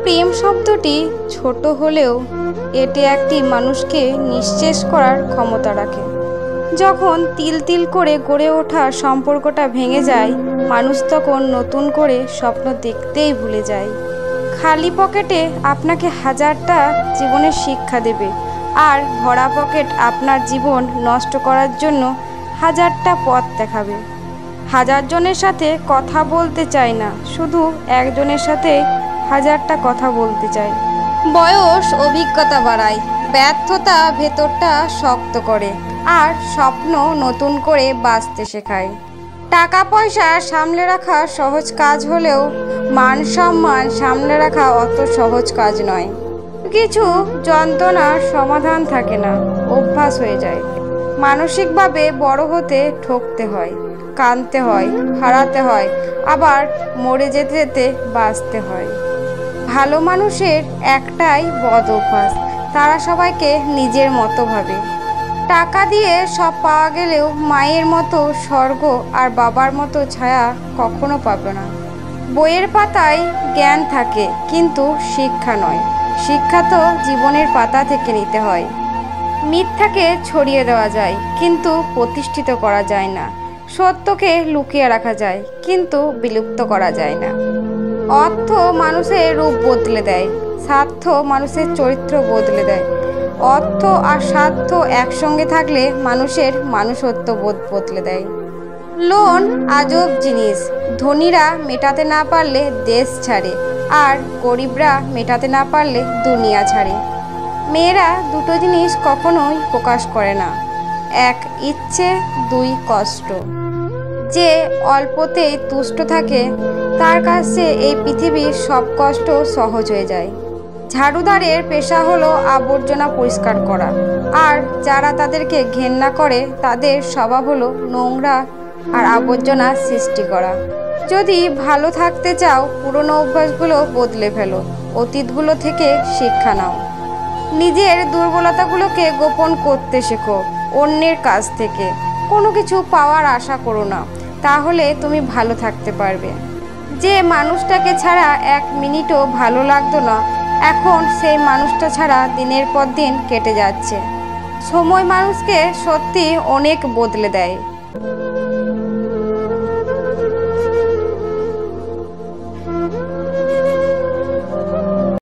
প্রেম শব্দটি ছোট হলেও এটি একটি মানুষকে নিঃশেষ করার ক্ষমতা রাখে। যখন তিল তিল করে গড়ে ওঠা সম্পর্কটা ভেঙে যায়, মানুষ তখন নতুন করে স্বপ্ন দেখতেই ভুলে যায়। খালি পকেটে আপনাকে হাজারটা জীবনের শিক্ষা দেবে, আর ভরা পকেট আপনার জীবন নষ্ট করার জন্য হাজারটা পথ দেখাবে। হাজার জনের সাথে কথা বলতে চাই না, শুধু একজনের সাথে হাজারটা কথা বলতে চাই। বয়স অভিজ্ঞতা বাড়ায়, ব্যর্থতা ভেতরটা শক্ত করে, আর স্বপ্ন নতুন করে বাঁচতে শেখায়। টাকা পয়সা সামলে রাখা সহজ কাজ হলেও মান সম্মান সামলে রাখা অত সহজ কাজ নয়। কিছু যন্ত্রণার সমাধান থাকে না, অভ্যাস হয়ে যায়। মানসিকভাবে বড় হতে ঠকতে হয়, কাঁদতে হয়, হারাতে হয়, আবার মরে যেতে যেতে বাঁচতে হয়। ভালো মানুষের একটাই বদ অভ্যাস, তারা সবাইকে নিজের মতো ভাবে। টাকা দিয়ে সব পাওয়া গেলেও মায়ের মতো স্বর্গ আর বাবার মতো ছায়া কখনো পাবে না। বইয়ের পাতায় জ্ঞান থাকে, কিন্তু শিক্ষা নয়। শিক্ষা তো জীবনের পাতা থেকে নিতে হয়। মিথ্যাকে ছড়িয়ে দেওয়া যায়, কিন্তু প্রতিষ্ঠিত করা যায় না। সত্যকে লুকিয়ে রাখা যায়, কিন্তু বিলুপ্ত করা যায় না। অর্থ মানুষের রূপ বদলে দেয়, স্বার্থ মানুষের চরিত্র বদলে দেয়। অর্থ আর স্বার্থ একসঙ্গে থাকলে মানুষের মানুষত্ব বোধ বদলে দেয়। লোন আজব জিনিস, ধনীরা মেটাতে না পারলে দেশ ছাড়ে, আর গরিবরা মেটাতে না পারলে দুনিয়া ছাড়ে। মেয়েরা দুটো জিনিস কখনোই প্রকাশ করে না, এক ইচ্ছে, দুই কষ্ট। যে অল্পতেই তুষ্ট থাকে, তার কাছে এই পৃথিবীর সব কষ্ট সহজ হয়ে যায়। ঝাড়ুদারের পেশা হলো আবর্জনা পরিষ্কার করা, আর যারা তাদেরকে ঘেন্না করে তাদের স্বভাব হলো নোংরা আর আবর্জনা সৃষ্টি করা। যদি ভালো থাকতে চাও, পুরনো অভ্যাসগুলো বদলে ফেলো, অতীতগুলো থেকে শিক্ষা নাও। নিজের দুর্বলতাগুলোকে গোপন করতে শেখো অন্যের কাছ থেকে। কোনো কিছু পাওয়ার আশা করো না, তাহলে তুমি ভালো থাকতে পারবে। যে মানুষটাকে ছাড়া এক মিনিটও ভালো লাগতো না, এখন সেই মানুষটা ছাড়া দিনের পর দিন কেটে যাচ্ছে। সময় মানুষকে সত্যি অনেক বদলে দেয়।